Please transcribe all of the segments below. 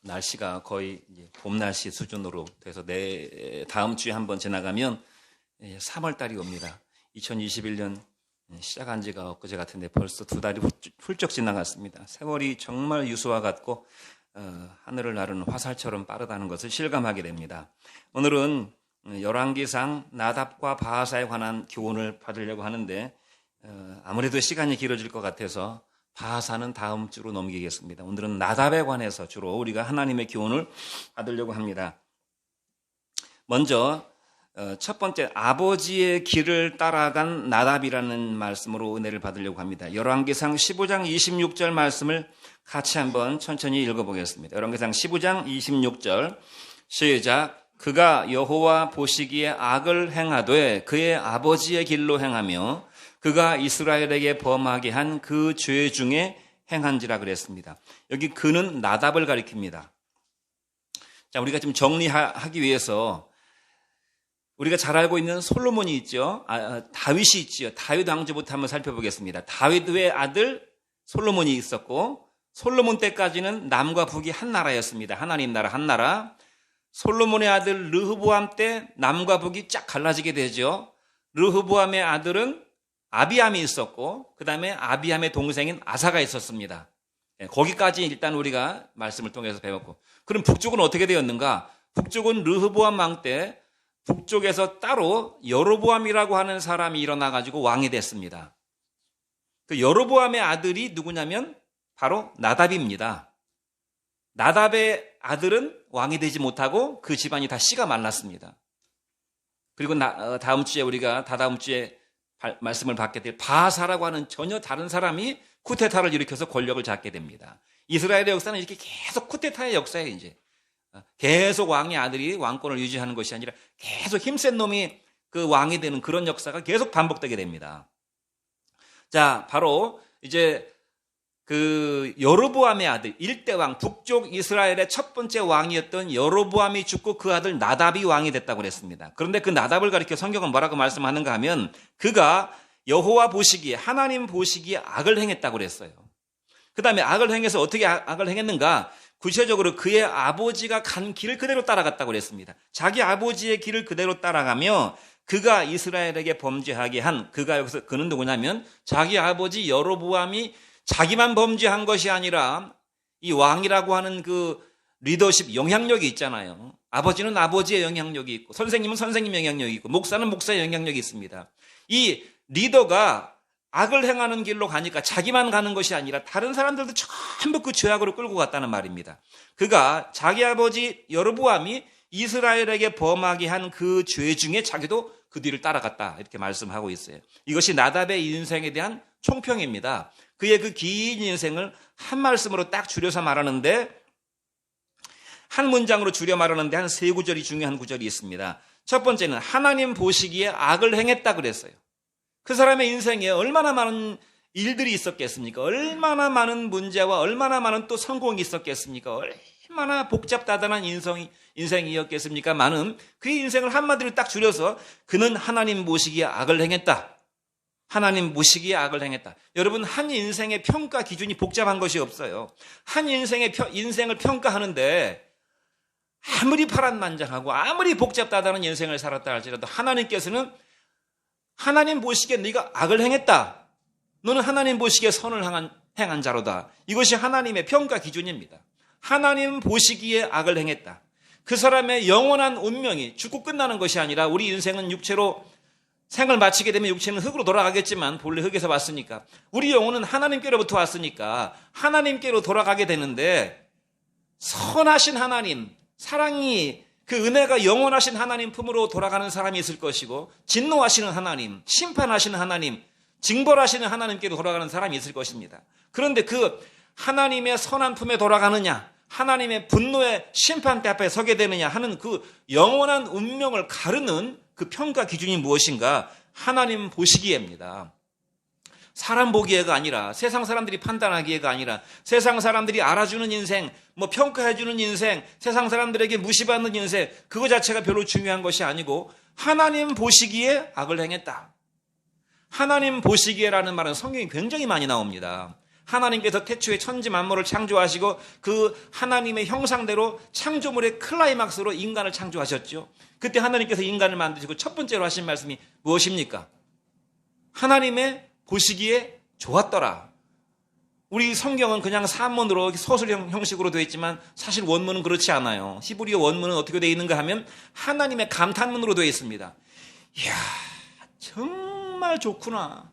날씨가 거의 이제 봄 날씨 수준으로 돼서 다음 주에 한번 지나가면 3월 달이 옵니다. 2021년 시작한 지가 엊그제 같은데 벌써 2달이 훌쩍 지나갔습니다. 세월이 정말 유수와 같고 하늘을 나르는 화살처럼 빠르다는 것을 실감하게 됩니다. 오늘은 열왕기상 나답과 바하사에 관한 교훈을 받으려고 하는데 아무래도 시간이 길어질 것 같아서 바하사는 다음 주로 넘기겠습니다. 오늘은 나답에 관해서 주로 우리가 하나님의 교훈을 받으려고 합니다. 먼저 첫 번째, 아버지의 길을 따라간 나답이라는 말씀으로 은혜를 받으려고 합니다. 열왕기상 15장 26절 말씀을 같이 한번 천천히 읽어보겠습니다. 열왕기상 15장 26절 시작. 그가 여호와 보시기에 악을 행하되 그의 아버지의 길로 행하며 그가 이스라엘에게 범하게 한 그 죄 중에 행한지라 그랬습니다. 여기 그는 나답을 가리킵니다. 자, 우리가 좀 정리하기 위해서 우리가 잘 알고 있는 솔로몬이 있죠. 다윗이 있죠. 다윗 왕조부터 한번 살펴보겠습니다. 다윗의 아들 솔로몬이 있었고 솔로몬 때까지는 남과 북이 한 나라였습니다. 하나님 나라 한 나라. 솔로몬의 아들 르호보암 때 남과 북이 쫙 갈라지게 되죠. 르호보암의 아들은 아비암이 있었고 그 다음에 아비암의 동생인 아사가 있었습니다. 거기까지 일단 우리가 말씀을 통해서 배웠고, 그럼 북쪽은 어떻게 되었는가? 북쪽은 르호보암 왕 때 북쪽에서 따로 여로보암이라고 하는 사람이 일어나가지고 왕이 됐습니다. 그 여로보암의 아들이 누구냐면 바로 나답입니다. 나답의 아들은 왕이 되지 못하고 그 집안이 다 씨가 말랐습니다. 그리고 다음 주에 우리가 다다음 주에 말씀을 받게 될 바하사라고 하는 전혀 다른 사람이 쿠데타를 일으켜서 권력을 잡게 됩니다. 이스라엘의 역사는 이렇게 계속 쿠데타의 역사예요. 이제 계속 왕의 아들이 왕권을 유지하는 것이 아니라 계속 힘센 놈이 그 왕이 되는 그런 역사가 계속 반복되게 됩니다. 자, 바로 이제 그 여로보암의 아들 1대 왕, 북쪽 이스라엘의 첫 번째 왕이었던 여로보암이 죽고 그 아들 나답이 왕이 됐다고 그랬습니다. 그런데 그 나답을 가리켜 성경은 뭐라고 말씀하는가 하면 그가 여호와 보시기에, 하나님 보시기에 악을 행했다고 그랬어요. 그 다음에 악을 행해서 어떻게 악을 행했는가? 구체적으로 그의 아버지가 간 길을 그대로 따라갔다고 그랬습니다. 자기 아버지의 길을 그대로 따라가며 그가 이스라엘에게 범죄하게 한, 그가 여기서 그는 누구냐면 자기 아버지 여로보암이 자기만 범죄한 것이 아니라 이 왕이라고 하는 그 리더십 영향력이 있잖아요. 아버지는 아버지의 영향력이 있고 선생님은 선생님의 영향력이 있고 목사는 목사의 영향력이 있습니다. 이 리더가 악을 행하는 길로 가니까 자기만 가는 것이 아니라 다른 사람들도 전부 그 죄악으로 끌고 갔다는 말입니다. 그가 자기 아버지 여로보암이 이스라엘에게 범하게 한 그 죄 중에 자기도 그 뒤를 따라갔다, 이렇게 말씀하고 있어요. 이것이 나답의 인생에 대한 총평입니다. 그의 그 긴 인생을 한 말씀으로 딱 줄여서 말하는데, 한 문장으로 줄여 말하는데 한 세 구절이 중요한 구절이 있습니다. 첫 번째는 하나님 보시기에 악을 행했다 그랬어요. 그 사람의 인생에 얼마나 많은 일들이 있었겠습니까? 얼마나 많은 문제와 얼마나 많은 또 성공이 있었겠습니까? 얼마나 복잡다단한 인생이었겠습니까? 많은 그의 인생을 한마디로 딱 줄여서 그는 하나님 보시기에 악을 행했다. 하나님 보시기에 악을 행했다. 여러분, 한 인생의 평가 기준이 복잡한 것이 없어요. 한 인생을 평가하는데 아무리 파란만장하고 아무리 복잡다다는 인생을 살았다 할지라도 하나님께서는 하나님 보시기에 네가 악을 행했다. 너는 하나님 보시기에 선을 행한 자로다. 이것이 하나님의 평가 기준입니다. 하나님 보시기에 악을 행했다. 그 사람의 영원한 운명이 죽고 끝나는 것이 아니라, 우리 인생은 육체로 생을 마치게 되면 육체는 흙으로 돌아가겠지만 본래 흙에서 왔으니까 우리 영혼은 하나님께로부터 왔으니까 하나님께로 돌아가게 되는데, 선하신 하나님, 사랑이, 그 은혜가 영원하신 하나님 품으로 돌아가는 사람이 있을 것이고, 진노하시는 하나님, 심판하시는 하나님, 징벌하시는 하나님께로 돌아가는 사람이 있을 것입니다. 그런데 그 하나님의 선한 품에 돌아가느냐, 하나님의 분노의 심판대 앞에 서게 되느냐 하는 그 영원한 운명을 가르는 그 평가 기준이 무엇인가? 하나님 보시기에입니다. 사람 보기에가 아니라, 세상 사람들이 판단하기에가 아니라, 세상 사람들이 알아주는 인생, 평가해주는 인생, 세상 사람들에게 무시받는 인생, 그거 자체가 별로 중요한 것이 아니고 하나님 보시기에 악을 행했다. 하나님 보시기에라는 말은 성경이 굉장히 많이 나옵니다. 하나님께서 태초에 천지 만물을 창조하시고 그 하나님의 형상대로 창조물의 클라이막스로 인간을 창조하셨죠. 그때 하나님께서 인간을 만드시고 첫 번째로 하신 말씀이 무엇입니까? 하나님의 보시기에 좋았더라. 우리 성경은 그냥 산문으로 서술 형식으로 되어 있지만 사실 원문은 그렇지 않아요. 히브리어 원문은 어떻게 되어 있는가 하면 하나님의 감탄문으로 되어 있습니다. 이야, 정말 좋구나.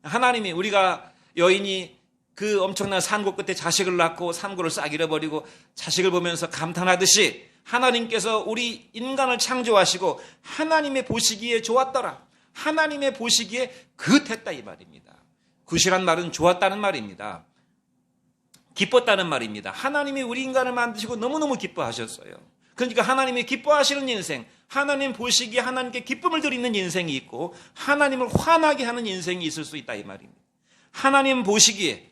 하나님이, 우리가 여인이 그 엄청난 산고 끝에 자식을 낳고 산고를 싹 잃어버리고 자식을 보면서 감탄하듯이 하나님께서 우리 인간을 창조하시고 하나님의 보시기에 좋았더라. 하나님의 보시기에 그릇했다 이 말입니다. 굿이란 말은 좋았다는 말입니다. 기뻤다는 말입니다. 하나님이 우리 인간을 만드시고 너무너무 기뻐하셨어요. 그러니까 하나님이 기뻐하시는 인생, 하나님 보시기에 하나님께 기쁨을 드리는 인생이 있고 하나님을 화나게 하는 인생이 있을 수 있다 이 말입니다. 하나님 보시기에,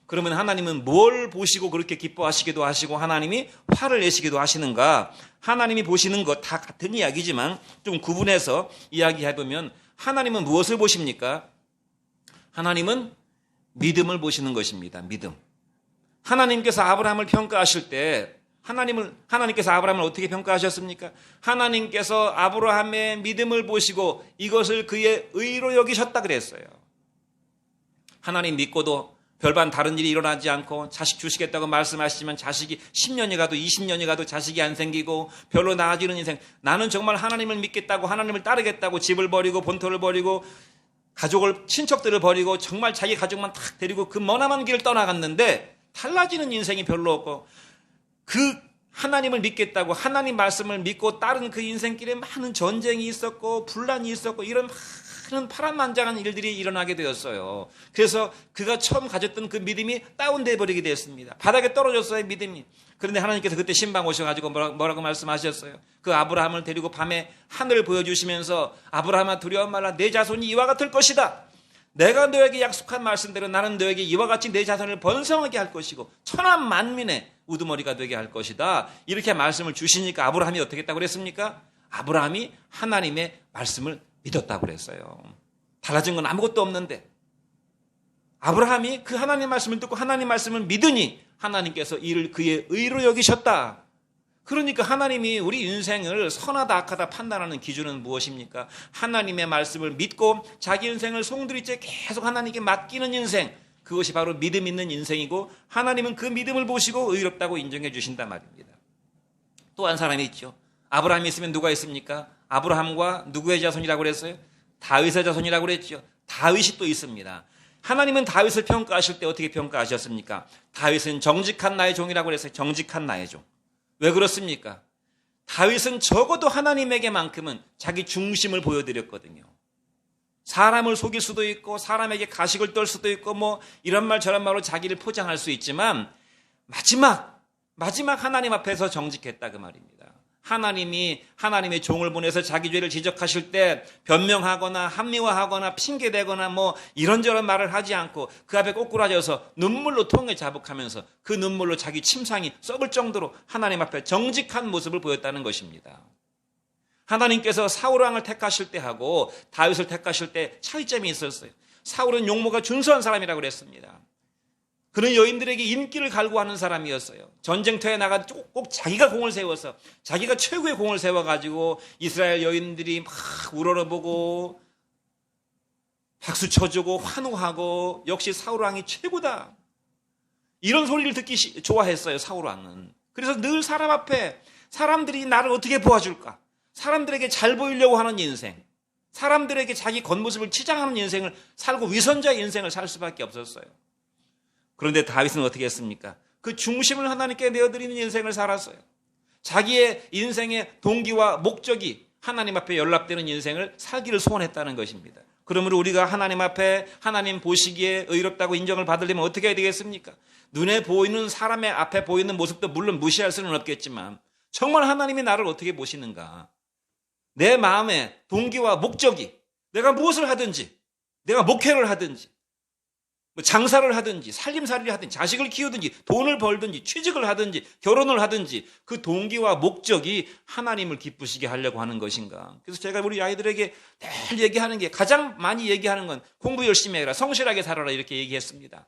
그러면 하나님은 뭘 보시고 그렇게 기뻐하시기도 하시고 하나님이 화를 내시기도 하시는가? 하나님이 보시는 것 다 같은 이야기지만 좀 구분해서 이야기해보면 하나님은 무엇을 보십니까? 하나님은 믿음을 보시는 것입니다. 믿음. 하나님께서 아브라함을 평가하실 때 하나님께서 아브라함을 어떻게 평가하셨습니까? 하나님께서 아브라함의 믿음을 보시고 이것을 그의 의로 여기셨다 그랬어요. 하나님 믿고도 별반 다른 일이 일어나지 않고 자식 주시겠다고 말씀하시지만 자식이 10년이 가도 20년이 가도 자식이 안 생기고 별로 나아지는 인생. 나는 정말 하나님을 믿겠다고 하나님을 따르겠다고 집을 버리고 본토를 버리고 가족을, 친척들을 버리고 정말 자기 가족만 탁 데리고 그 머나먼 길을 떠나갔는데 달라지는 인생이 별로 없고 그 하나님을 믿겠다고 하나님 말씀을 믿고 따른 그 인생길에 많은 전쟁이 있었고 분란이 있었고 이런 많은 파란만장한 일들이 일어나게 되었어요. 그래서 그가 처음 가졌던 그 믿음이 다운돼 버리게 되었습니다. 바닥에 떨어졌어요, 믿음이. 그런데 하나님께서 그때 신방 오셔가지고 뭐라고 말씀하셨어요? 그 아브라함을 데리고 밤에 하늘을 보여주시면서 아브라함아 두려워 말라, 내 자손이 이와 같을 것이다. 내가 너에게 약속한 말씀대로 나는 너에게 이와 같이 내 자손을 번성하게 할 것이고 천한 만민의 우두머리가 되게 할 것이다. 이렇게 말씀을 주시니까 아브라함이 어떻게 했다고 그랬습니까? 아브라함이 하나님의 말씀을 믿었다고 그랬어요. 달라진 건 아무것도 없는데 아브라함이 그 하나님 말씀을 듣고 하나님 말씀을 믿으니 하나님께서 이를 그의 의로 여기셨다. 그러니까 하나님이 우리 인생을 선하다 악하다 판단하는 기준은 무엇입니까? 하나님의 말씀을 믿고 자기 인생을 송두리째 계속 하나님께 맡기는 인생, 그것이 바로 믿음 있는 인생이고 하나님은 그 믿음을 보시고 의롭다고 인정해 주신단 말입니다. 또 한 사람이 있죠. 아브라함이 있으면 누가 있습니까? 아브라함과 누구의 자손이라고 그랬어요? 다윗의 자손이라고 그랬죠. 다윗이 또 있습니다. 하나님은 다윗을 평가하실 때 어떻게 평가하셨습니까? 다윗은 정직한 나의 종이라고 그랬어요. 정직한 나의 종. 왜 그렇습니까? 다윗은 적어도 하나님에게만큼은 자기 중심을 보여드렸거든요. 사람을 속일 수도 있고 사람에게 가식을 떨 수도 있고 뭐 이런 말 저런 말로 자기를 포장할 수 있지만 마지막 하나님 앞에서 정직했다 그 말입니다. 하나님이 하나님의 종을 보내서 자기 죄를 지적하실 때 변명하거나 합리화하거나 핑계대거나 뭐 이런저런 말을 하지 않고 그 앞에 꼬꾸라져서 눈물로 통에 자복하면서 그 눈물로 자기 침상이 썩을 정도로 하나님 앞에 정직한 모습을 보였다는 것입니다. 하나님께서 사울왕을 택하실 때 하고 다윗을 택하실 때 차이점이 있었어요. 사울은 용모가 준수한 사람이라고 그랬습니다. 그는 여인들에게 인기를 갈구하는 사람이었어요. 전쟁터에 나가 꼭 자기가 공을 세워서 자기가 최고의 공을 세워가지고 이스라엘 여인들이 막 우러러보고 박수 쳐주고 환호하고 역시 사울왕이 최고다. 이런 소리를 듣기 좋아했어요, 사울왕은. 그래서 늘 사람 앞에 사람들이 나를 어떻게 보아줄까? 사람들에게 잘 보이려고 하는 인생, 사람들에게 자기 겉모습을 치장하는 인생을 살고 위선자의 인생을 살 수밖에 없었어요. 그런데 다윗은 어떻게 했습니까? 그 중심을 하나님께 내어드리는 인생을 살았어요. 자기의 인생의 동기와 목적이 하나님 앞에 연락되는 인생을 살기를 소원했다는 것입니다. 그러므로 우리가 하나님 앞에 하나님 보시기에 의롭다고 인정을 받으려면 어떻게 해야 되겠습니까? 눈에 보이는 사람의 앞에 보이는 모습도 물론 무시할 수는 없겠지만 정말 하나님이 나를 어떻게 보시는가? 내 마음의 동기와 목적이 내가 무엇을 하든지 내가 목회를 하든지 장사를 하든지 살림살이를 하든지 자식을 키우든지 돈을 벌든지 취직을 하든지 결혼을 하든지 그 동기와 목적이 하나님을 기쁘시게 하려고 하는 것인가. 그래서 제가 우리 아이들에게 늘 얘기하는 게 가장 많이 얘기하는 건 공부 열심히 해라, 성실하게 살아라 이렇게 얘기했습니다.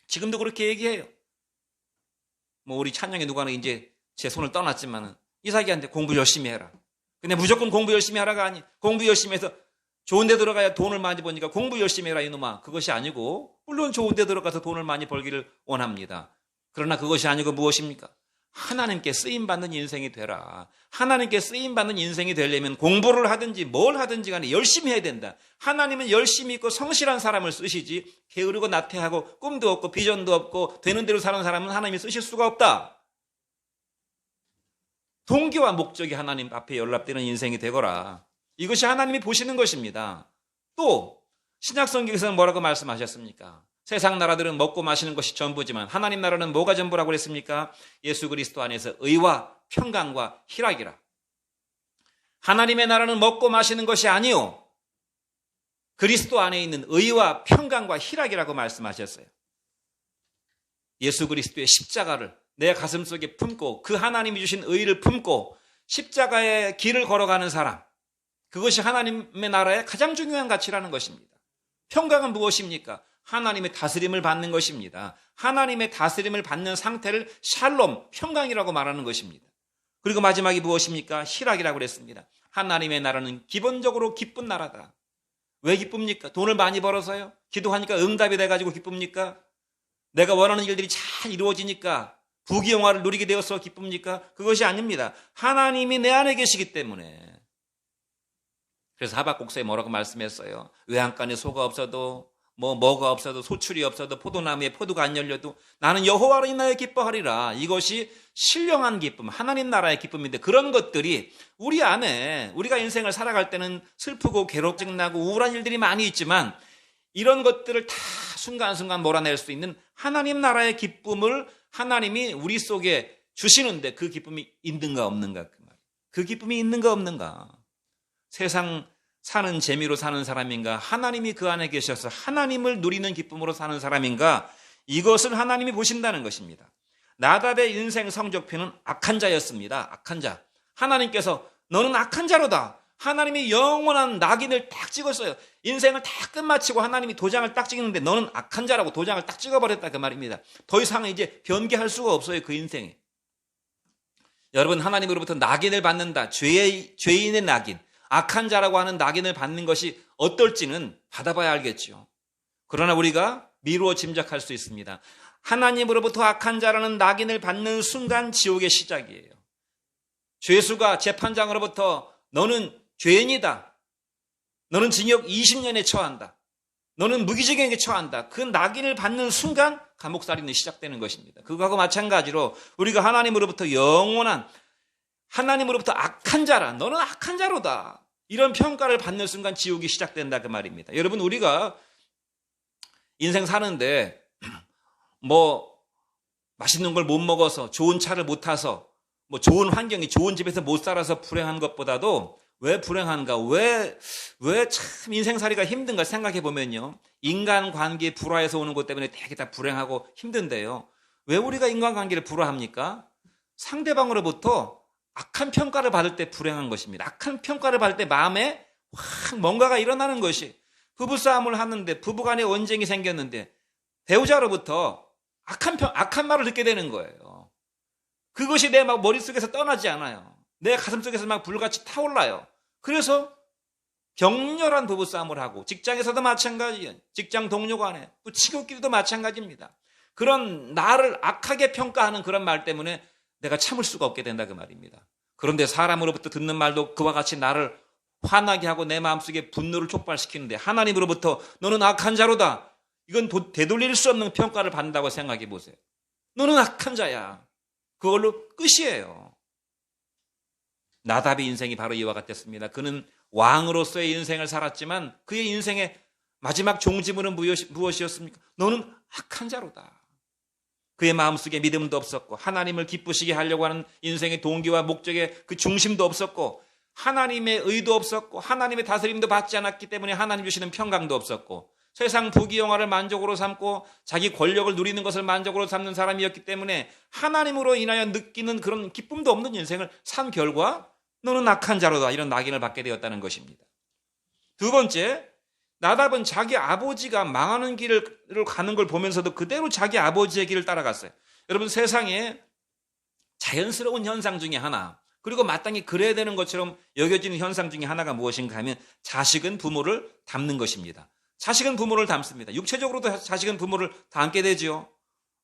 지금도 그렇게 얘기해요. 뭐 우리 찬영이 누가는 이제 제 손을 떠났지만은 이삭이한테 공부 열심히 해라. 근데 무조건 공부 열심히 하라가 아니, 공부 열심히 해서 좋은 데 들어가야 돈을 많이 버니까 공부 열심히 해라 이놈아. 그것이 아니고, 물론 좋은 데 들어가서 돈을 많이 벌기를 원합니다. 그러나 그것이 아니고 무엇입니까? 하나님께 쓰임받는 인생이 되라. 하나님께 쓰임받는 인생이 되려면 공부를 하든지 뭘 하든지 간에 열심히 해야 된다. 하나님은 열심히 있고 성실한 사람을 쓰시지, 게으르고 나태하고 꿈도 없고 비전도 없고 되는 대로 사는 사람은 하나님이 쓰실 수가 없다. 동기와 목적이 하나님 앞에 연락되는 인생이 되거라. 이것이 하나님이 보시는 것입니다. 또 신약성경에서는 뭐라고 말씀하셨습니까? 세상 나라들은 먹고 마시는 것이 전부지만 하나님 나라는 뭐가 전부라고 그랬습니까? 예수 그리스도 안에서 의와 평강과 희락이라. 하나님의 나라는 먹고 마시는 것이 아니요, 그리스도 안에 있는 의와 평강과 희락이라고 말씀하셨어요. 예수 그리스도의 십자가를 내 가슴속에 품고 그 하나님이 주신 의를 품고 십자가의 길을 걸어가는 사람, 그것이 하나님의 나라의 가장 중요한 가치라는 것입니다. 평강은 무엇입니까? 하나님의 다스림을 받는 것입니다. 하나님의 다스림을 받는 상태를 샬롬, 평강이라고 말하는 것입니다. 그리고 마지막이 무엇입니까? 희락이라고 그랬습니다. 하나님의 나라는 기본적으로 기쁜 나라다. 왜 기쁩니까? 돈을 많이 벌어서요? 기도하니까 응답이 돼가지고 기쁩니까? 내가 원하는 일들이 잘 이루어지니까 부귀영화를 누리게 되어서 기쁩니까? 그것이 아닙니다. 하나님이 내 안에 계시기 때문에. 그래서 하박국서에 뭐라고 말씀했어요? 외양간에 소가 없어도 뭐가 없어도 소출이 없어도 포도나무에 포도가 안 열려도 나는 여호와로 인하여 기뻐하리라. 이것이 신령한 기쁨, 하나님 나라의 기쁨인데, 그런 것들이 우리 안에, 우리가 인생을 살아갈 때는 슬프고 괴롭증나고 우울한 일들이 많이 있지만 이런 것들을 다 순간순간 몰아낼 수 있는 하나님 나라의 기쁨을 하나님이 우리 속에 주시는데, 그 기쁨이 있는가 없는가, 그 말. 그 기쁨이 있는가 없는가. 세상 사는 재미로 사는 사람인가, 하나님이 그 안에 계셔서 하나님을 누리는 기쁨으로 사는 사람인가, 이것을 하나님이 보신다는 것입니다. 나답의 인생 성적표는 악한 자였습니다. 악한 자. 하나님께서 너는 악한 자로다. 하나님이 영원한 낙인을 딱 찍었어요. 인생을 다 끝마치고 하나님이 도장을 딱 찍는데 너는 악한 자라고 도장을 딱 찍어버렸다, 그 말입니다. 더 이상 이제 변개할 수가 없어요, 그 인생에. 여러분, 하나님으로부터 낙인을 받는다. 죄인의 낙인, 악한 자라고 하는 낙인을 받는 것이 어떨지는 받아봐야 알겠죠. 그러나 우리가 미루어 짐작할 수 있습니다. 하나님으로부터 악한 자라는 낙인을 받는 순간 지옥의 시작이에요. 죄수가 재판장으로부터 너는 죄인이다, 너는 징역 20년에 처한다, 너는 무기징역에 처한다, 그 낙인을 받는 순간 감옥살이는 시작되는 것입니다. 그거하고 마찬가지로 우리가 하나님으로부터 영원한, 하나님으로부터 악한 자라, 너는 악한 자로다, 이런 평가를 받는 순간 지옥이 시작된다, 그 말입니다. 여러분, 우리가 인생 사는데 맛있는 걸 못 먹어서, 좋은 차를 못 타서, 좋은 환경이, 좋은 집에서 못 살아서 불행한 것보다도 왜 불행한가, 왜 참 인생살이가 힘든가 생각해 보면요, 인간관계 불화에서 오는 것 때문에 되게 다 불행하고 힘든데요. 왜 우리가 인간관계를 불화합니까? 상대방으로부터 악한 평가를 받을 때 불행한 것입니다. 악한 평가를 받을 때 마음에 확 뭔가가 일어나는 것이, 부부싸움을 하는데, 부부간에 언쟁이 생겼는데 배우자로부터 악한 말을 듣게 되는 거예요. 그것이 내 머릿속에서 떠나지 않아요. 내 가슴속에서 막 불같이 타올라요. 그래서 격렬한 부부싸움을 하고, 직장에서도 마찬가지예요. 직장 동료 간에, 또 친구끼리도 마찬가지입니다. 그런 나를 악하게 평가하는 그런 말 때문에 내가 참을 수가 없게 된다, 그 말입니다. 그런데 사람으로부터 듣는 말도 그와 같이 나를 화나게 하고 내 마음속에 분노를 촉발시키는데, 하나님으로부터 너는 악한 자로다, 이건 되돌릴 수 없는 평가를 받는다고 생각해 보세요. 너는 악한 자야. 그걸로 끝이에요. 나답의 인생이 바로 이와 같았습니다. 그는 왕으로서의 인생을 살았지만 그의 인생의 마지막 종지부는 무엇이었습니까? 너는 악한 자로다. 그의 마음속에 믿음도 없었고, 하나님을 기쁘시게 하려고 하는 인생의 동기와 목적의 그 중심도 없었고, 하나님의 의도 없었고, 하나님의 다스림도 받지 않았기 때문에 하나님 주시는 평강도 없었고, 세상 부귀영화를 만족으로 삼고 자기 권력을 누리는 것을 만족으로 삼는 사람이었기 때문에 하나님으로 인하여 느끼는 그런 기쁨도 없는 인생을 산 결과 너는 악한 자로다, 이런 낙인을 받게 되었다는 것입니다. 두 번째, 나답은 자기 아버지가 망하는 길을 가는 걸 보면서도 그대로 자기 아버지의 길을 따라갔어요. 여러분, 세상에 자연스러운 현상 중에 하나, 그리고 마땅히 그래야 되는 것처럼 여겨지는 현상 중에 하나가 무엇인가 하면 자식은 부모를 닮는 것입니다. 자식은 부모를 닮습니다. 육체적으로도 자식은 부모를 닮게 되죠.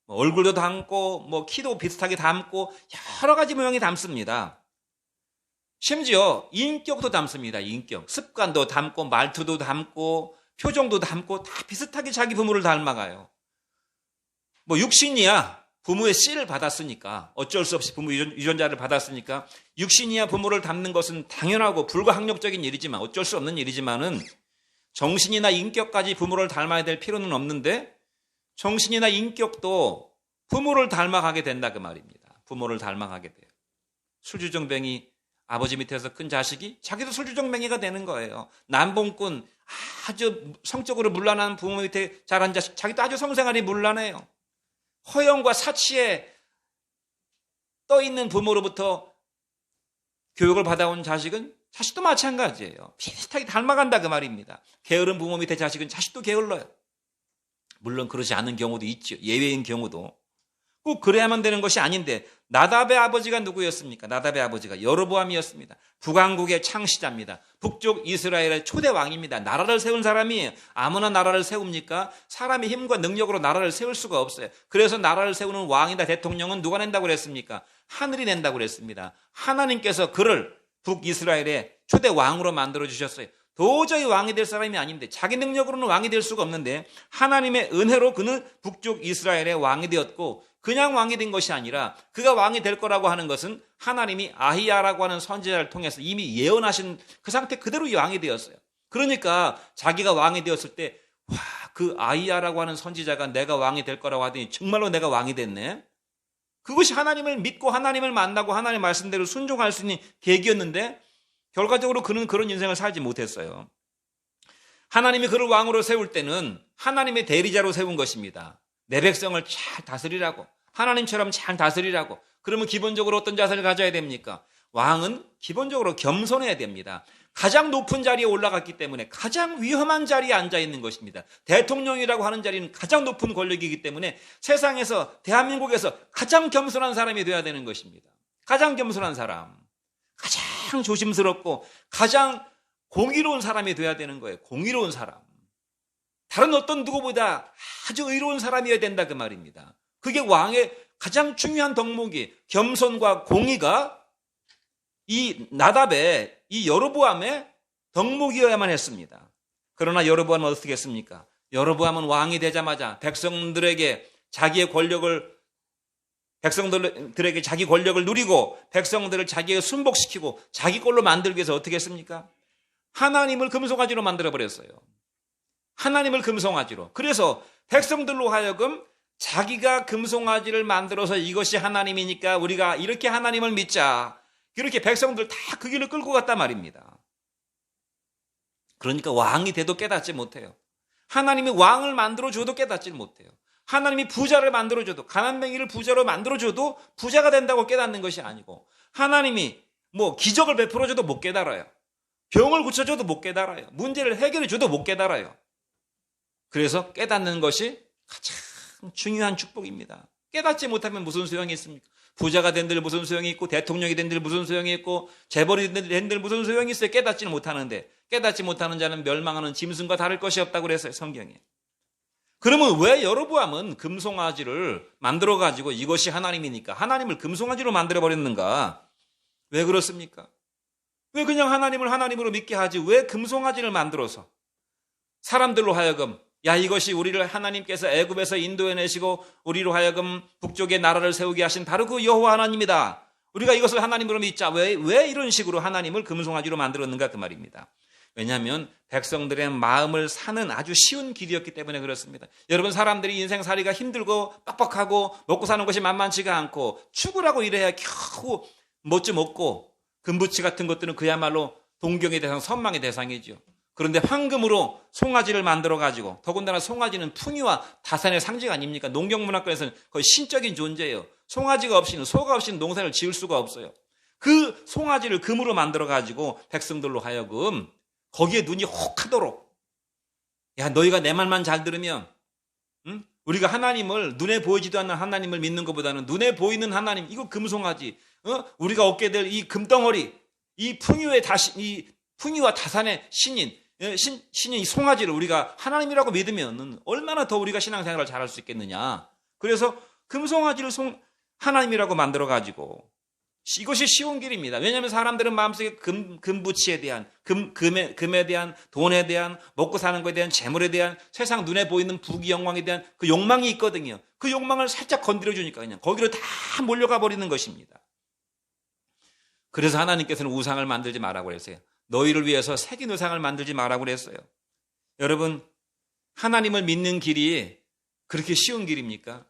얼굴도 닮고 키도 비슷하게 닮고 여러 가지 모양이 닮습니다. 심지어 인격도 닮습니다. 인격. 습관도 닮고 말투도 닮고 표정도 닮고 다 비슷하게 자기 부모를 닮아가요. 육신이야 부모의 씨를 받았으니까, 어쩔 수 없이 부모 유전자를 받았으니까 육신이야 부모를 닮는 것은 당연하고 불가항력적인 일이지만, 어쩔 수 없는 일이지만은 정신이나 인격까지 부모를 닮아야 될 필요는 없는데, 정신이나 인격도 부모를 닮아가게 된다 그 말입니다. 부모를 닮아가게 돼요. 술주정뱅이 아버지 밑에서 큰 자식이 자기도 술주정뱅이가 되는 거예요. 남봉꾼 아주 성적으로 문란한 부모 밑에 자란 자식, 자기도 아주 성생활이 문란해요. 허영과 사치에 떠있는 부모로부터 교육을 받아온 자식은 자식도 마찬가지예요. 비슷하게 닮아간다 그 말입니다. 게으른 부모 밑에 자식은 자식도 게을러요. 물론 그러지 않은 경우도 있죠. 예외인 경우도. 꼭 그래야만 되는 것이 아닌데, 나답의 아버지가 누구였습니까? 나답의 아버지가 여로보암이었습니다. 북왕국의 창시자입니다. 북쪽 이스라엘의 초대 왕입니다. 나라를 세운 사람이에요. 아무나 나라를 세웁니까? 사람의 힘과 능력으로 나라를 세울 수가 없어요. 그래서 나라를 세우는 왕이나 대통령은 누가 낸다고 그랬습니까? 하늘이 낸다고 그랬습니다. 하나님께서 그를 북이스라엘의 초대 왕으로 만들어 주셨어요. 도저히 왕이 될 사람이 아닌데, 자기 능력으로는 왕이 될 수가 없는데 하나님의 은혜로 그는 북쪽 이스라엘의 왕이 되었고, 그냥 왕이 된 것이 아니라 그가 왕이 될 거라고 하는 것은 하나님이 아히야라고 하는 선지자를 통해서 이미 예언하신 그 상태 그대로 왕이 되었어요. 그러니까 자기가 왕이 되었을 때, 와, 그 아히야라고 하는 선지자가 내가 왕이 될 거라고 하더니 정말로 내가 왕이 됐네. 그것이 하나님을 믿고 하나님을 만나고 하나님의 말씀대로 순종할 수 있는 계기였는데, 결과적으로 그는 그런 인생을 살지 못했어요. 하나님이 그를 왕으로 세울 때는 하나님의 대리자로 세운 것입니다. 내 백성을 잘 다스리라고, 하나님처럼 잘 다스리라고. 그러면 기본적으로 어떤 자세를 가져야 됩니까? 왕은 기본적으로 겸손해야 됩니다. 가장 높은 자리에 올라갔기 때문에 가장 위험한 자리에 앉아 있는 것입니다. 대통령이라고 하는 자리는 가장 높은 권력이기 때문에 세상에서, 대한민국에서 가장 겸손한 사람이 되어야 되는 것입니다. 가장 겸손한 사람, 가장 조심스럽고 가장 공의로운 사람이 되어야 되는 거예요. 공의로운 사람. 다른 어떤 누구보다 아주 의로운 사람이어야 된다 그 말입니다. 그게 왕의 가장 중요한 덕목이, 겸손과 공의가 이 나답의, 이 여로보암의 덕목이어야만 했습니다. 그러나 여로보암은 어떻게 했습니까? 여로보암은 왕이 되자마자 백성들에게 자기 권력을 누리고 백성들을 자기에게 순복시키고 자기 걸로 만들기 위해서 어떻게 했습니까? 하나님을 금송아지로 만들어버렸어요. 하나님을 금송아지로. 그래서 백성들로 하여금 자기가 금송아지를 만들어서 이것이 하나님이니까 우리가 이렇게 하나님을 믿자, 이렇게 백성들 다 그 길을 끌고 갔단 말입니다. 그러니까 왕이 돼도 깨닫지 못해요. 하나님이 왕을 만들어줘도 깨닫지 못해요. 하나님이 부자를 만들어줘도, 가난뱅이를 부자로 만들어줘도 부자가 된다고 깨닫는 것이 아니고, 하나님이 기적을 베풀어줘도 못 깨달아요. 병을 고쳐줘도 못 깨달아요. 문제를 해결해줘도 못 깨달아요. 그래서 깨닫는 것이 가장 중요한 축복입니다. 깨닫지 못하면 무슨 소용이 있습니까? 부자가 된들 무슨 소용이 있고, 대통령이 된들 무슨 소용이 있고, 재벌이 된들 무슨 소용이 있어요? 깨닫지는 못하는데. 깨닫지 못하는 자는 멸망하는 짐승과 다를 것이 없다고 그랬어요, 성경에. 그러면 왜 여로보암은 금송아지를 만들어가지고 이것이 하나님이니까 하나님을 금송아지로 만들어버렸는가? 왜 그렇습니까? 왜 그냥 하나님을 하나님으로 믿게 하지? 왜 금송아지를 만들어서 사람들로 하여금, 야, 이것이 우리를 하나님께서 애굽에서 인도해내시고 우리로 하여금 북쪽에 나라를 세우게 하신 바로 그 여호와 하나님이다, 우리가 이것을 하나님으로 믿자. 왜 이런 식으로 하나님을 금송아지로 만들었는가 그 말입니다. 왜냐하면 백성들의 마음을 사는 아주 쉬운 길이었기 때문에 그렇습니다. 여러분, 사람들이 인생살이가 힘들고 빡빡하고 먹고 사는 것이 만만치가 않고 축을 하고 이래야 겨우 뭣좀 먹고, 금부치 같은 것들은 그야말로 동경의 대상, 선망의 대상이죠. 그런데 황금으로 송아지를 만들어가지고, 더군다나 송아지는 풍요와 다산의 상징 아닙니까? 농경문화권에서는 거의 신적인 존재예요. 송아지가 없이는, 소가 없이는 농사를 지을 수가 없어요. 그 송아지를 금으로 만들어가지고 백성들로 하여금 거기에 눈이 혹하도록 야, 너희가 내 말만 잘 들으면, 응? 우리가 하나님을, 눈에 보이지도 않는 하나님을 믿는 것보다는 눈에 보이는 하나님, 이거 금송아지, 우리가 얻게 될 이 금덩어리, 이 풍요와 다산의 신인 이 송아지를 우리가 하나님이라고 믿으면 얼마나 더 우리가 신앙생활을 잘할 수 있겠느냐. 그래서 금송아지를 하나님이라고 만들어가지고, 이것이 쉬운 길입니다. 왜냐하면 사람들은 마음속에 금부치에 대한, 금에 대한, 돈에 대한, 먹고 사는 것에 대한, 재물에 대한, 세상 눈에 보이는 부귀 영광에 대한 그 욕망이 있거든요. 그 욕망을 살짝 건드려주니까 그냥 거기로 다 몰려가 버리는 것입니다. 그래서 하나님께서는 우상을 만들지 말라고 그랬어요. 너희를 위해서 새긴 우상을 만들지 말라고 그랬어요. 여러분, 하나님을 믿는 길이 그렇게 쉬운 길입니까?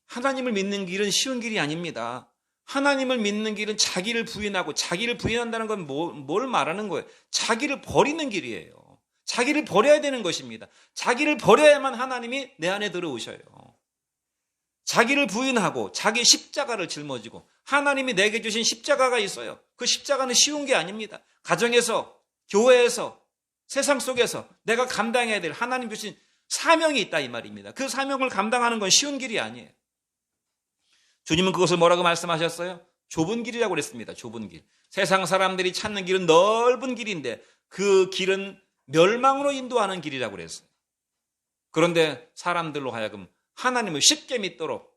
하나님을 믿는 길은 쉬운 길이 아닙니다. 하나님을 믿는 길은 자기를 부인하고, 자기를 부인한다는 건 뭘 말하는 거예요? 자기를 버리는 길이에요. 자기를 버려야 되는 것입니다. 자기를 버려야만 하나님이 내 안에 들어오셔요. 자기를 부인하고 자기 십자가를 짊어지고, 하나님이 내게 주신 십자가가 있어요. 그 십자가는 쉬운 게 아닙니다. 가정에서, 교회에서, 세상 속에서 내가 감당해야 될 하나님 주신 사명이 있다 이 말입니다. 그 사명을 감당하는 건 쉬운 길이 아니에요. 주님은 그것을 뭐라고 말씀하셨어요? 좁은 길이라고 그랬습니다. 좁은 길. 세상 사람들이 찾는 길은 넓은 길인데 그 길은 멸망으로 인도하는 길이라고 그랬어요. 그런데 사람들로 하여금 하나님을 쉽게 믿도록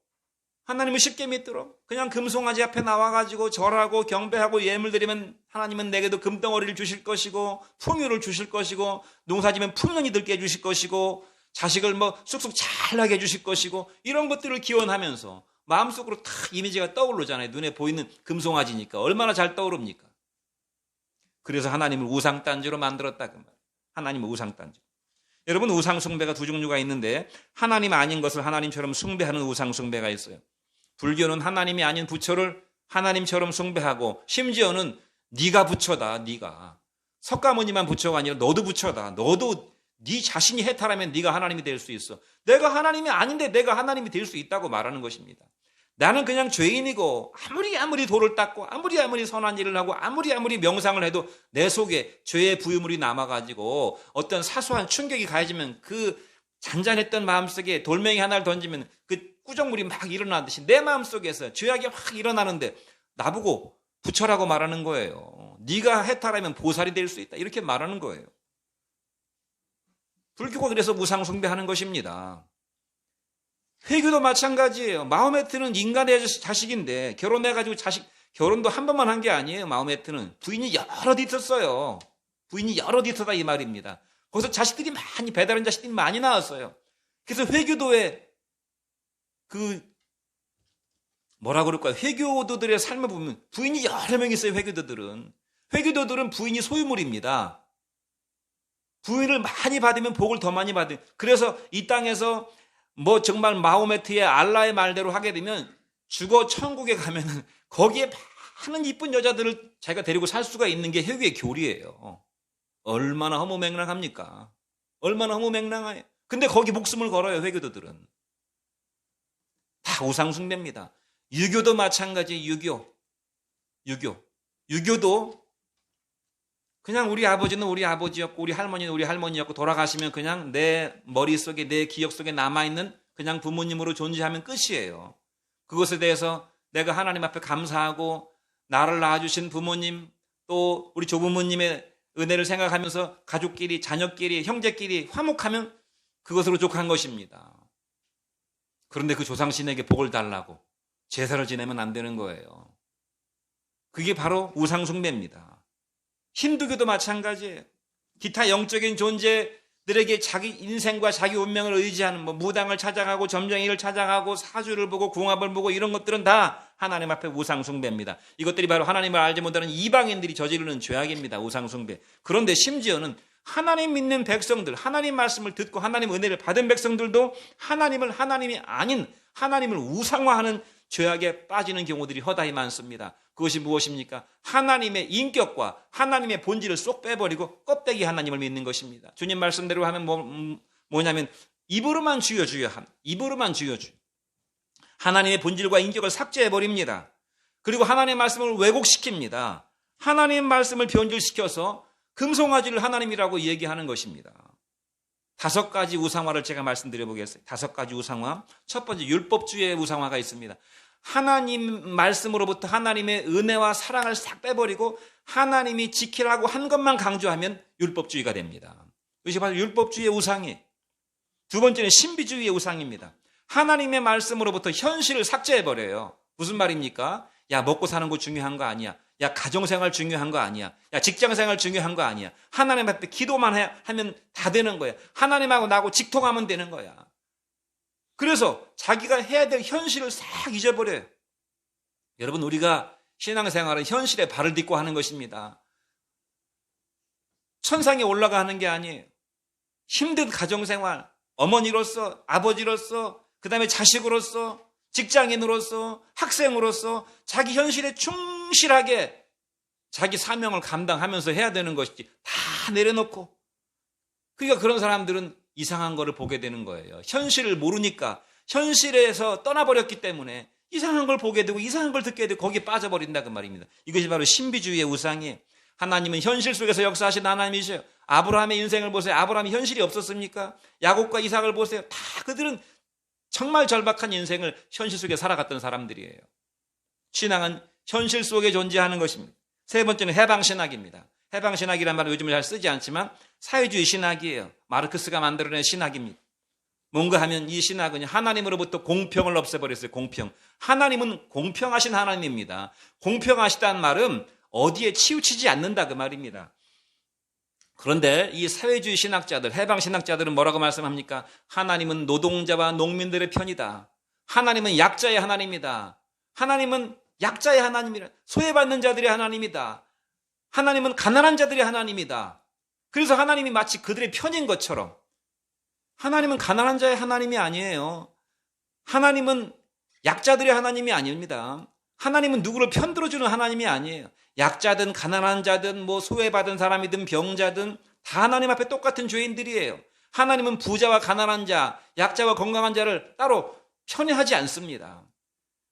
그냥 금송아지 앞에 나와가지고 절하고 경배하고 예물 드리면 하나님은 내게도 금덩어리를 주실 것이고 풍요를 주실 것이고 농사지면 풍년이 들게 해주실 것이고 자식을 쑥쑥 잘나게 해주실 것이고, 이런 것들을 기원하면서 마음속으로 탁 이미지가 떠오르잖아요. 눈에 보이는 금송아지니까 얼마나 잘 떠오릅니까? 그래서 하나님을 우상단지로 만들었다 그 말. 하나님을 우상단지. 여러분, 우상숭배가 두 종류가 있는데 하나님 아닌 것을 하나님처럼 숭배하는 우상숭배가 있어요. 불교는 하나님이 아닌 부처를 하나님처럼 숭배하고, 심지어는 네가 부처다. 네가 석가모니만 부처가 아니라 너도 부처다. 너도 네 자신이 해탈하면 네가 하나님이 될 수 있어. 내가 하나님이 아닌데 내가 하나님이 될 수 있다고 말하는 것입니다. 나는 그냥 죄인이고 아무리 돌을 닦고 아무리 선한 일을 하고 아무리 명상을 해도 내 속에 죄의 부유물이 남아가지고 어떤 사소한 충격이 가해지면 그 잔잔했던 마음속에 돌멩이 하나를 던지면 그 꾸정물이 막 일어나듯이 내 마음속에서 죄악이 확 일어나는데 나보고 부처라고 말하는 거예요. 네가 해탈하면 보살이 될 수 있다. 이렇게 말하는 거예요. 불교가 그래서 우상 숭배하는 것입니다. 회교도 마찬가지예요. 마호메트는 인간의 자식인데 결혼해가지고 결혼도 한 번만 한 게 아니에요. 마호메트는 부인이 여럿 있었어요. 부인이 여럿 있었다 이 말입니다. 거기서 자식들이 배다른 자식들이 많이 나왔어요. 그래서 회교도의 회교도들의 삶을 보면 부인이 여러 명 있어요. 회교도들은 부인이 소유물입니다. 부인을 많이 받으면 복을 더 많이 받아요. 그래서 이 땅에서 정말 마호메트의 알라의 말대로 하게 되면 죽어 천국에 가면은 거기에 많은 이쁜 여자들을 자기가 데리고 살 수가 있는 게 회교의 교리예요. 얼마나 허무맹랑합니까? 얼마나 허무맹랑해요. 근데 거기 목숨을 걸어요. 회교도들은. 다 우상숭배입니다. 유교도 마찬가지. 유교도 그냥 우리 아버지는 우리 아버지였고 우리 할머니는 우리 할머니였고 돌아가시면 그냥 내 머릿속에 내 기억 속에 남아있는 그냥 부모님으로 존재하면 끝이에요. 그것에 대해서 내가 하나님 앞에 감사하고 나를 낳아주신 부모님 또 우리 조부모님의 은혜를 생각하면서 가족끼리 자녀끼리 형제끼리 화목하면 그것으로 족한 것입니다. 그런데 그 조상신에게 복을 달라고 제사를 지내면 안 되는 거예요. 그게 바로 우상숭배입니다. 힌두교도 마찬가지예요. 기타 영적인 존재들에게 자기 인생과 자기 운명을 의지하는 무당을 찾아가고 점쟁이를 찾아가고 사주를 보고 궁합을 보고 이런 것들은 다 하나님 앞에 우상숭배입니다. 이것들이 바로 하나님을 알지 못하는 이방인들이 저지르는 죄악입니다. 우상숭배. 그런데 심지어는 하나님 믿는 백성들, 하나님 말씀을 듣고 하나님 은혜를 받은 백성들도 하나님을 하나님이 아닌 하나님을 우상화하는 죄악에 빠지는 경우들이 허다히 많습니다. 그것이 무엇입니까? 하나님의 인격과 하나님의 본질을 쏙 빼버리고 껍데기 하나님을 믿는 것입니다. 주님 말씀대로 하면 뭐냐면 입으로만 주여 입으로만 주여. 하나님의 본질과 인격을 삭제해버립니다. 그리고 하나님의 말씀을 왜곡시킵니다. 하나님의 말씀을 변질시켜서 금송아지를 하나님이라고 얘기하는 것입니다. 5가지 우상화를 제가 말씀드려 보겠어요. 5가지 우상화. 첫 번째, 율법주의의 우상화가 있습니다. 하나님 말씀으로부터 하나님의 은혜와 사랑을 싹 빼버리고 하나님이 지키라고 한 것만 강조하면 율법주의가 됩니다. 이것이 바로 율법주의의 우상이에요. 두 번째는 신비주의의 우상입니다. 하나님의 말씀으로부터 현실을 삭제해버려요. 무슨 말입니까? 야, 먹고 사는 거 중요한 거 아니야. 야, 가정생활 중요한 거 아니야. 야, 직장생활 중요한 거 아니야. 하나님 앞에 기도만 하면 다 되는 거야. 하나님하고 나하고 직통하면 되는 거야. 그래서 자기가 해야 될 현실을 싹 잊어버려요. 여러분, 우리가 신앙생활은 현실에 발을 딛고 하는 것입니다. 천상에 올라가는 게 아니에요. 힘든 가정생활, 어머니로서, 아버지로서, 그 다음에 자식으로서, 직장인으로서, 학생으로서 자기 현실에 충실하게 자기 사명을 감당하면서 해야 되는 것이지, 다 내려놓고. 그러니까 그런 사람들은 이상한 거를 보게 되는 거예요. 현실을 모르니까, 현실에서 떠나버렸기 때문에 이상한 걸 보게 되고 이상한 걸 듣게 되고 거기에 빠져버린다 그 말입니다. 이것이 바로 신비주의의 우상이에요. 하나님은 현실 속에서 역사하신 하나님이셔요. 아브라함의 인생을 보세요. 아브라함이 현실이 없었습니까? 야곱과 이삭을 보세요. 다 그들은 정말 절박한 인생을 현실 속에 살아갔던 사람들이에요. 신앙은 현실 속에 존재하는 것입니다. 세 번째는 해방신학입니다. 해방신학이란 말은 요즘은 잘 쓰지 않지만 사회주의 신학이에요. 마르크스가 만들어낸 신학입니다. 뭔가 하면 이 신학은 하나님으로부터 공평을 없애버렸어요. 공평. 하나님은 공평하신 하나님입니다. 공평하시다는 말은 어디에 치우치지 않는다 그 말입니다. 그런데 이 사회주의 신학자들, 해방신학자들은 뭐라고 말씀합니까? 하나님은 노동자와 농민들의 편이다. 하나님은 약자의 하나님이다. 하나님은 약자의 하나님이라. 소외받는 자들의 하나님이다. 하나님은 가난한 자들의 하나님이다. 그래서 하나님이 마치 그들의 편인 것처럼. 하나님은 가난한 자의 하나님이 아니에요. 하나님은 약자들의 하나님이 아닙니다. 하나님은 누구를 편들어주는 하나님이 아니에요. 약자든 가난한 자든 뭐 소외받은 사람이든 병자든 다 하나님 앞에 똑같은 죄인들이에요. 하나님은 부자와 가난한 자, 약자와 건강한 자를 따로 편애하지 않습니다.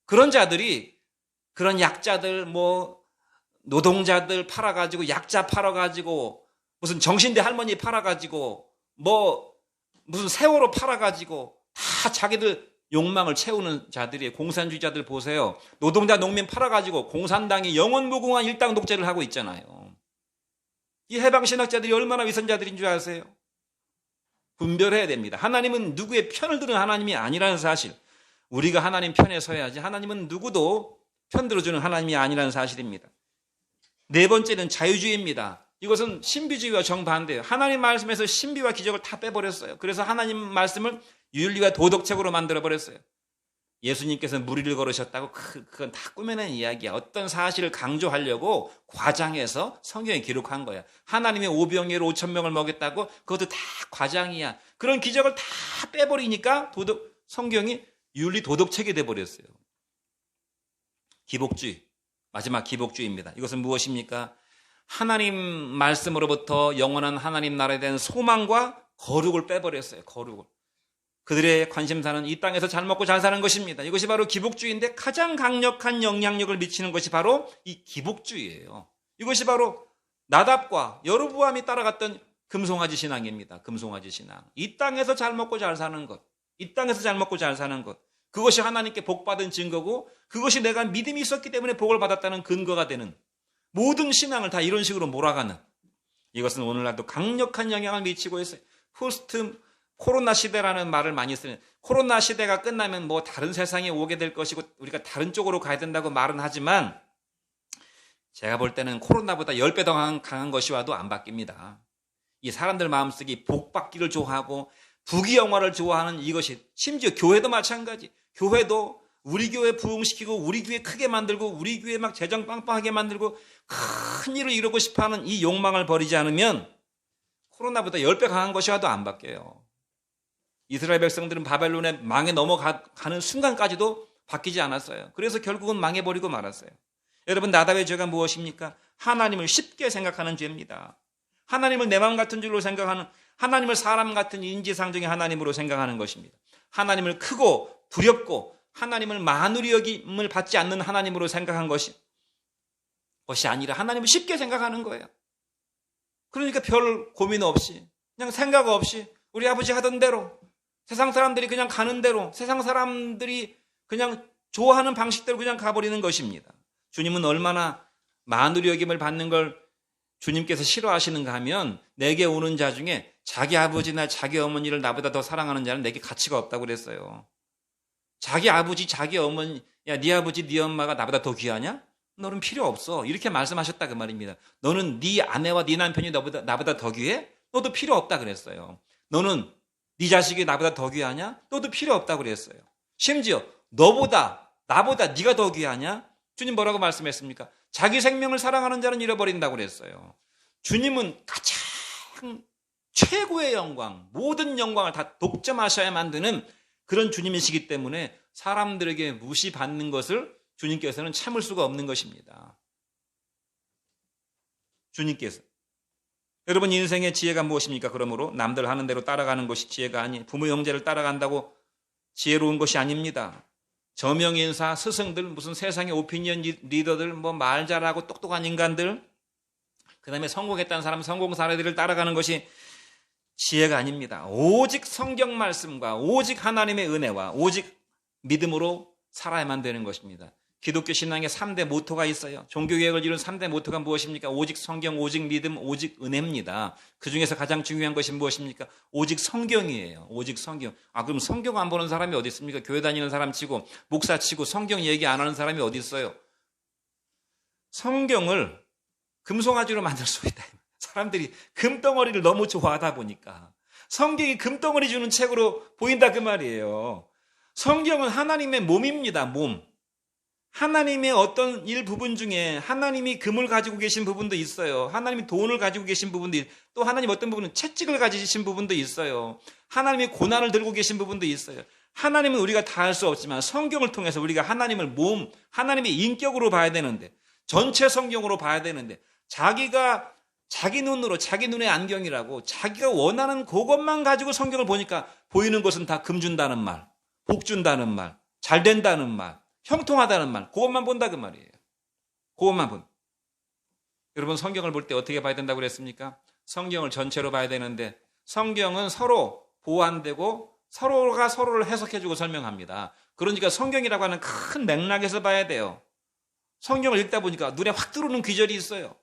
그런 자들이 그런 약자들 뭐 노동자들 팔아가지고 약자 팔아가지고 무슨 정신대 할머니 팔아가지고 뭐 무슨 세월호 팔아가지고 다 자기들 욕망을 채우는 자들이 공산주의자들 보세요. 노동자 농민 팔아가지고 공산당이 영원무궁한 일당 독재를 하고 있잖아요. 이 해방신학자들이 얼마나 위선자들인 줄 아세요? 분별해야 됩니다. 하나님은 누구의 편을 드는 하나님이 아니라는 사실. 우리가 하나님 편에 서야지 하나님은 누구도 편들어주는 하나님이 아니라는 사실입니다. 네 번째는 자유주의입니다. 이것은 신비주의와 정반대예요. 하나님 말씀에서 신비와 기적을 다 빼버렸어요. 그래서 하나님 말씀을 윤리와 도덕책으로 만들어버렸어요. 예수님께서 무리를 걸으셨다고 그건 다 꾸며낸 이야기야. 어떤 사실을 강조하려고 과장해서 성경에 기록한 거야. 하나님의 오병이어로 5,000명을 먹였다고 그것도 다 과장이야. 그런 기적을 다 빼버리니까 성경이 윤리 도덕책이 돼버렸어요. 기복주의, 마지막 기복주의입니다. 이것은 무엇입니까? 하나님 말씀으로부터 영원한 하나님 나라에 대한 소망과 거룩을 빼버렸어요. 거룩을. 그들의 관심사는 이 땅에서 잘 먹고 잘 사는 것입니다. 이것이 바로 기복주의인데 가장 강력한 영향력을 미치는 것이 바로 이 기복주의예요. 이것이 바로 나답과 여로보암이 따라갔던 금송아지 신앙입니다. 금송아지 신앙. 이 땅에서 잘 먹고 잘 사는 것. 이 땅에서 잘 먹고 잘 사는 것. 그것이 하나님께 복받은 증거고 그것이 내가 믿음이 있었기 때문에 복을 받았다는 근거가 되는 모든 신앙을 다 이런 식으로 몰아가는 이것은 오늘날도 강력한 영향을 미치고 있어요. 포스트 코로나 시대라는 말을 많이 쓰는 코로나 시대가 끝나면 뭐 다른 세상에 오게 될 것이고 우리가 다른 쪽으로 가야 된다고 말은 하지만 제가 볼 때는 코로나보다 10배 더 강한 것이 와도 안 바뀝니다. 이 사람들 마음속이 복받기를 좋아하고 부귀영화를 좋아하는 이것이 심지어 교회도 마찬가지. 교회도 우리 교회 부흥시키고 우리 교회 크게 만들고 우리 교회 막 재정 빵빵하게 만들고 큰 일을 이루고 싶어하는 이 욕망을 버리지 않으면 코로나보다 10배 강한 것이 와도 안 바뀌어요. 이스라엘 백성들은 바벨론에 망에 넘어가는 순간까지도 바뀌지 않았어요. 그래서 결국은 망해버리고 말았어요. 여러분 나답의 죄가 무엇입니까? 하나님을 쉽게 생각하는 죄입니다. 하나님을 내 마음 같은 줄로 생각하는 하나님을 사람 같은 인지상정의 하나님으로 생각하는 것입니다. 하나님을 크고 두렵고 하나님을 만우리 여김을 받지 않는 하나님으로 생각한 것이 아니라 하나님을 쉽게 생각하는 거예요. 그러니까 별 고민 없이 그냥 생각 없이 우리 아버지 하던 대로, 세상 사람들이 그냥 가는 대로, 세상 사람들이 그냥 좋아하는 방식대로 그냥 가버리는 것입니다. 주님은 얼마나 마누리 여김을 받는 걸 주님께서 싫어하시는가 하면 내게 오는 자 중에 자기 아버지나 자기 어머니를 나보다 더 사랑하는 자는 내게 가치가 없다고 그랬어요. 자기 아버지, 자기 어머니, 야, 네 아버지, 네 엄마가 나보다 더 귀하냐? 너는 필요 없어. 이렇게 말씀하셨다 그 말입니다. 너는 네 아내와 네 남편이 나보다 더 귀해? 너도 필요 없다 그랬어요. 너는 네 자식이 나보다 더 귀하냐? 너도 필요 없다 그랬어요. 심지어 나보다 네가 더 귀하냐? 주님 뭐라고 말씀했습니까? 자기 생명을 사랑하는 자는 잃어버린다고 그랬어요. 주님은 가장 최고의 영광, 모든 영광을 다 독점하셔야 만드는 그런 주님이시기 때문에 사람들에게 무시받는 것을 주님께서는 참을 수가 없는 것입니다. 주님께서. 여러분 인생의 지혜가 무엇입니까? 그러므로 남들 하는 대로 따라가는 것이 지혜가 아니, 부모 형제를 따라간다고 지혜로운 것이 아닙니다. 저명인사, 스승들, 무슨 세상의 오피니언 리더들, 뭐 말 잘하고 똑똑한 인간들, 그 다음에 성공했다는 사람, 성공 사례들을 따라가는 것이 지혜가 아닙니다. 오직 성경 말씀과 오직 하나님의 은혜와 오직 믿음으로 살아야만 되는 것입니다. 기독교 신앙의 3대 모토가 있어요. 종교개혁을 이룬 3대 모토가 무엇입니까? 오직 성경, 오직 믿음, 오직 은혜입니다. 그 중에서 가장 중요한 것이 무엇입니까? 오직 성경이에요. 오직 성경. 그럼 성경 안 보는 사람이 어디 있습니까? 교회 다니는 사람 치고 목사 치고 성경 얘기 안 하는 사람이 어디 있어요? 성경을 금송아지로 만들 수 있다. 사람들이 금덩어리를 너무 좋아하다 보니까 성경이 금덩어리 주는 책으로 보인다 그 말이에요. 성경은 하나님의 몸입니다. 몸. 하나님의 어떤 일부분 중에 하나님이 금을 가지고 계신 부분도 있어요. 하나님이 돈을 가지고 계신 부분도 또 하나님 어떤 부분은 채찍을 가지신 부분도 있어요. 하나님이 고난을 들고 계신 부분도 있어요. 하나님은 우리가 다 알 수 없지만 성경을 통해서 우리가 하나님을 몸, 하나님의 인격으로 봐야 되는데 전체 성경으로 봐야 되는데 자기가 자기 눈으로 자기 눈의 안경이라고 자기가 원하는 그것만 가지고 성경을 보니까 보이는 것은 다 금 준다는 말, 복 준다는 말, 잘 된다는 말, 형통하다는 말, 그것만 본다 그 말이에요. 그것만 본. 여러분 성경을 볼 때 어떻게 봐야 된다고 그랬습니까? 성경을 전체로 봐야 되는데 성경은 서로 보완되고 서로가 서로를 해석해주고 설명합니다. 그러니까 성경이라고 하는 큰 맥락에서 봐야 돼요. 성경을 읽다 보니까 눈에 확 들어오는 귀절이 있어요.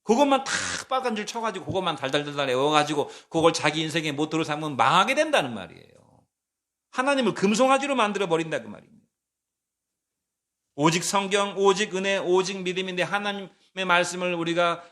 그것만 탁 빨간 줄 쳐가지고 그것만 달달달달 외워가지고 그걸 자기 인생의 모토로 삼으면 망하게 된다는 말이에요. 하나님을 금송아지로 만들어버린다 그 말입니다. 오직 성경, 오직 은혜, 오직 믿음인데 하나님의 말씀을 우리가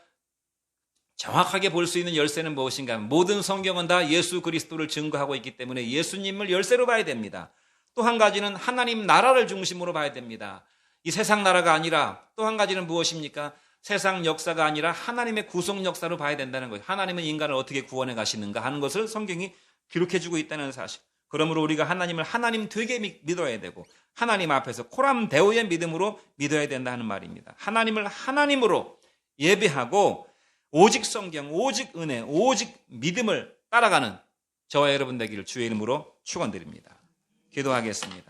정확하게 볼 수 있는 열쇠는 무엇인가? 모든 성경은 다 예수 그리스도를 증거하고 있기 때문에 예수님을 열쇠로 봐야 됩니다. 또 한 가지는 하나님 나라를 중심으로 봐야 됩니다. 이 세상 나라가 아니라 또 한 가지는 무엇입니까? 세상 역사가 아니라 하나님의 구속 역사로 봐야 된다는 거예요. 하나님은 인간을 어떻게 구원해 가시는가 하는 것을 성경이 기록해주고 있다는 사실. 그러므로 우리가 하나님을 하나님 되게 믿어야 되고 하나님 앞에서 코람데오의 믿음으로 믿어야 된다는 말입니다. 하나님을 하나님으로 예배하고 오직 성경, 오직 은혜, 오직 믿음을 따라가는 저와 여러분 되기를 주의 이름으로 축원드립니다. 기도하겠습니다.